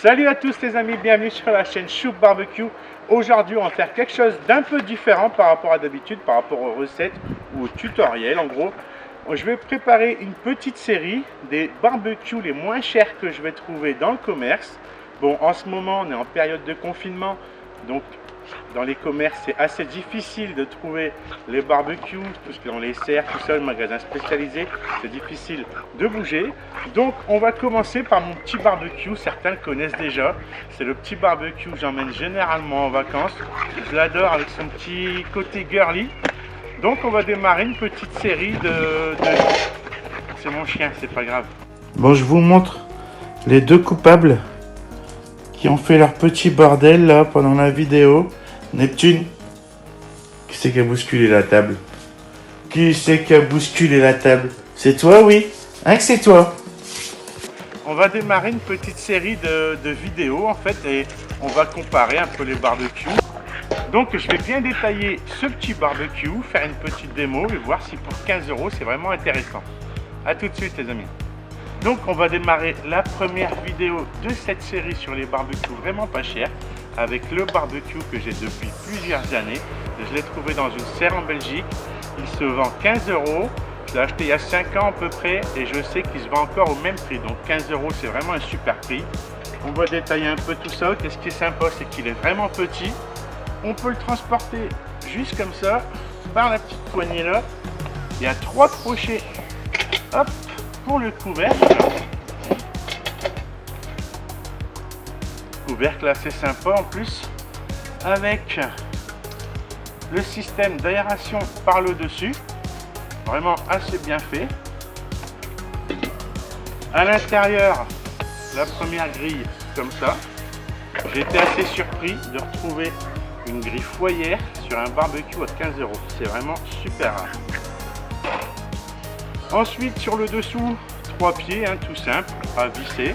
Salut à tous les amis, bienvenue sur la chaîne Choup Barbecue. Aujourd'hui on va faire quelque chose d'un peu différent par rapport à d'habitude, par rapport aux recettes ou aux tutoriels. En gros, je vais préparer une petite série des barbecues les moins chers que je vais trouver dans le commerce. Bon, en ce moment on est en période de confinement, donc dans les commerces c'est assez difficile de trouver les barbecues, tout ce qu'on les sert, tout ça, le magasin spécialisé, c'est difficile de bouger. Donc on va commencer par mon petit barbecue, certains le connaissent déjà, c'est le petit barbecue que j'emmène généralement en vacances, je l'adore avec son petit côté girly. Donc on va démarrer une petite série de... C'est mon chien, c'est pas grave. Bon, je vous montre les deux coupables qui ont fait leur petit bordel là pendant la vidéo. Neptune, qui c'est qui a bousculé la table? Qui c'est qui a bousculé la table? C'est toi, oui? Hein, que c'est toi? On va démarrer une petite série de vidéos en fait et on va comparer un peu les barbecues. Donc je vais bien détailler ce petit barbecue, faire une petite démo et voir si pour 15 € c'est vraiment intéressant. A tout de suite les amis. Donc on va démarrer la première vidéo de cette série sur les barbecues vraiment pas chers, avec le barbecue que j'ai depuis plusieurs années. Je l'ai trouvé dans une serre en Belgique, il se vend 15 €, je l'ai acheté il y a 5 ans à peu près et je sais qu'il se vend encore au même prix, donc 15 € c'est vraiment un super prix. On va détailler un peu tout ça, et ce qui est sympa c'est qu'il est vraiment petit, on peut le transporter juste comme ça, par la petite poignée là, il y a 3 crochets, hop, pour le couvercle. Couvercle assez sympa en plus, avec le système d'aération par le dessus, vraiment assez bien fait. À l'intérieur, la première grille comme ça. J'ai été assez surpris de retrouver une grille foyer sur un barbecue à 15 €. C'est vraiment super rare. Ensuite sur le dessous, 3 pieds, hein, tout simple, à visser.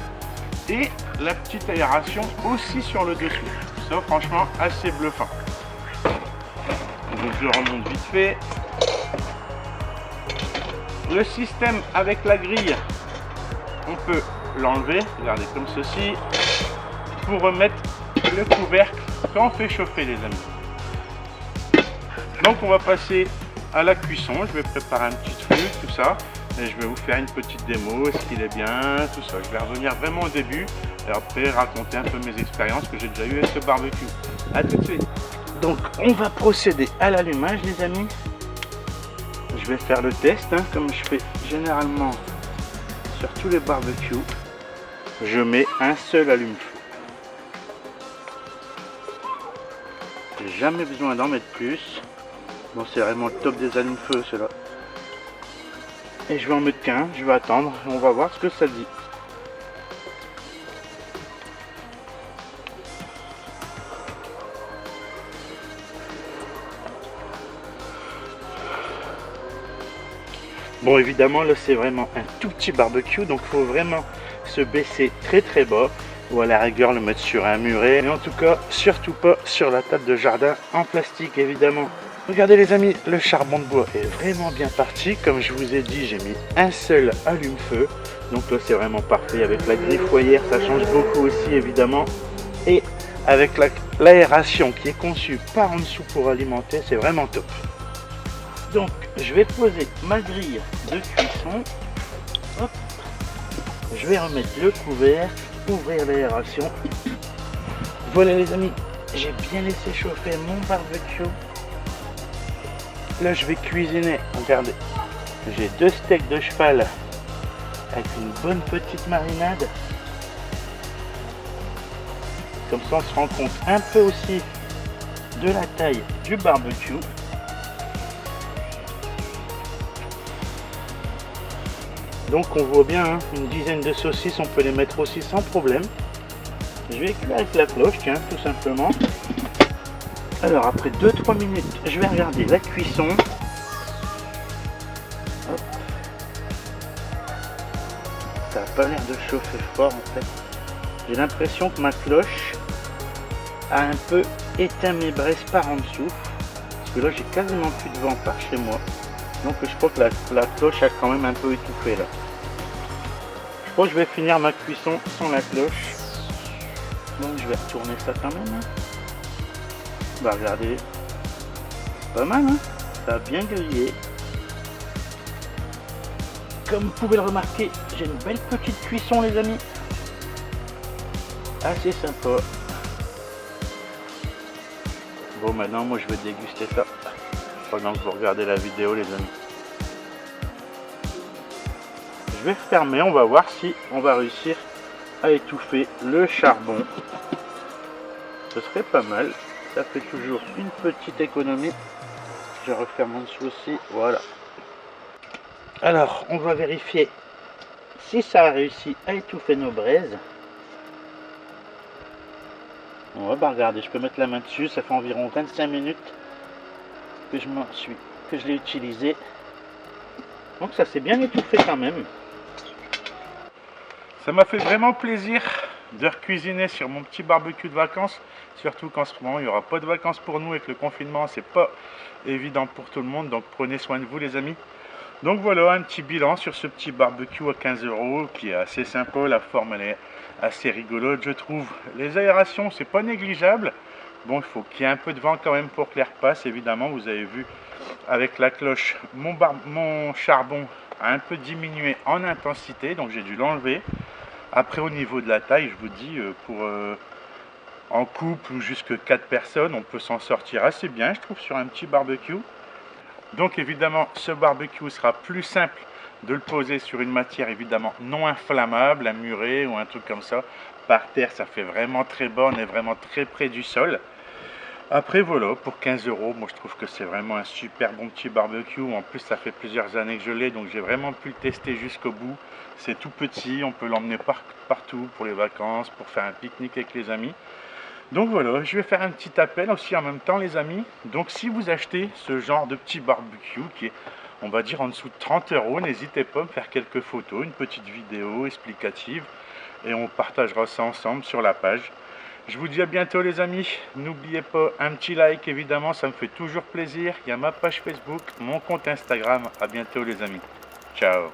Et la petite aération aussi sur le dessous. Ça franchement assez bluffant. Donc je remonte vite fait. Le système avec la grille, on peut l'enlever, regardez comme ceci, pour remettre le couvercle quand on fait chauffer les amis. Donc on va passer à la cuisson, je vais préparer un petit flux, tout ça. Et je vais vous faire une petite démo, est-ce qu'il est bien, tout ça. Je vais revenir vraiment au début et après raconter un peu mes expériences que j'ai déjà eues avec ce barbecue. A tout de suite. Donc on va procéder à l'allumage les amis. Je vais faire le test, hein, comme je fais généralement sur tous les barbecues. Je mets un seul allume-feu. J'ai jamais besoin d'en mettre plus. Bon, c'est vraiment le top des allume-feu ceux-là. Et je vais en mettre qu'un, je vais attendre, on va voir ce que ça dit. Bon évidemment là c'est vraiment un tout petit barbecue, donc il faut vraiment se baisser très très bas, ou à la rigueur le mettre sur un muret, mais en tout cas surtout pas sur la table de jardin en plastique évidemment. Regardez les amis, le charbon de bois est vraiment bien parti. Comme je vous ai dit, j'ai mis un seul allume-feu. Donc là, c'est vraiment parfait. Avec la grille foyer, ça change beaucoup aussi, évidemment. Et avec l'aération qui est conçue par en dessous pour alimenter, c'est vraiment top. Donc, je vais poser ma grille de cuisson. Hop. Je vais remettre le couvert, ouvrir l'aération. Voilà les amis, j'ai bien laissé chauffer mon barbecue. Là je vais cuisiner, regardez, j'ai 2 steaks de cheval avec une bonne petite marinade. Comme ça on se rend compte un peu aussi de la taille du barbecue. Donc on voit bien, hein, une dizaine de saucisses, on peut les mettre aussi sans problème. Je vais cuire avec la cloche, tiens, tout simplement. Alors après 2-3 minutes, je vais regarder la cuisson. Hop. Ça n'a pas l'air de chauffer fort en fait. J'ai l'impression que ma cloche a un peu éteint mes braises par en dessous. Parce que là j'ai quasiment plus de vent par chez moi. Donc je crois que la cloche a quand même un peu étouffé là. Je crois que je vais finir ma cuisson sans la cloche. Bon, je vais retourner ça quand même. Hein. Bah regardez, pas mal, hein, ça a bien grillé. Comme vous pouvez le remarquer, j'ai une belle petite cuisson les amis. Assez sympa. Bon, maintenant moi je vais déguster ça pendant que vous regardez la vidéo les amis. Je vais refermer, on va voir si on va réussir à étouffer le charbon. Ce serait pas mal, ça fait toujours une petite économie. Je referme en dessous aussi, voilà. Alors, on va vérifier si ça a réussi à étouffer nos braises. On va regarder, je peux mettre la main dessus, ça fait environ 25 minutes que je l'ai utilisé. Donc ça s'est bien étouffé quand même. Ça m'a fait vraiment plaisir de recuisiner sur mon petit barbecue de vacances. Surtout qu'en ce moment, il n'y aura pas de vacances pour nous avec le confinement. C'est pas évident pour tout le monde. Donc prenez soin de vous les amis. Donc voilà, un petit bilan sur ce petit barbecue à 15 € qui est assez sympa. La forme, elle est assez rigolote, je trouve. Les aérations, c'est pas négligeable. Bon, il faut qu'il y ait un peu de vent quand même pour que l'air passe. Évidemment, vous avez vu avec la cloche, mon charbon a un peu diminué en intensité. Donc j'ai dû l'enlever. Après, au niveau de la taille, je vous dis, en couple ou jusque 4 personnes, on peut s'en sortir assez bien, je trouve, sur un petit barbecue. Donc, évidemment, ce barbecue sera plus simple de le poser sur une matière, évidemment, non inflammable, un muret ou un truc comme ça. Par terre, ça fait vraiment très bas, on est vraiment très près du sol. Après, voilà, pour 15 €, moi, je trouve que c'est vraiment un super bon petit barbecue. En plus, ça fait plusieurs années que je l'ai, donc j'ai vraiment pu le tester jusqu'au bout. C'est tout petit, on peut l'emmener partout pour les vacances, pour faire un pique-nique avec les amis. Donc voilà, je vais faire un petit appel aussi en même temps les amis. Donc si vous achetez ce genre de petit barbecue qui est, on va dire, en dessous de 30 €, n'hésitez pas à me faire quelques photos, une petite vidéo explicative et on partagera ça ensemble sur la page. Je vous dis à bientôt les amis. N'oubliez pas un petit like évidemment, ça me fait toujours plaisir. Il y a ma page Facebook, mon compte Instagram. À bientôt les amis. Ciao.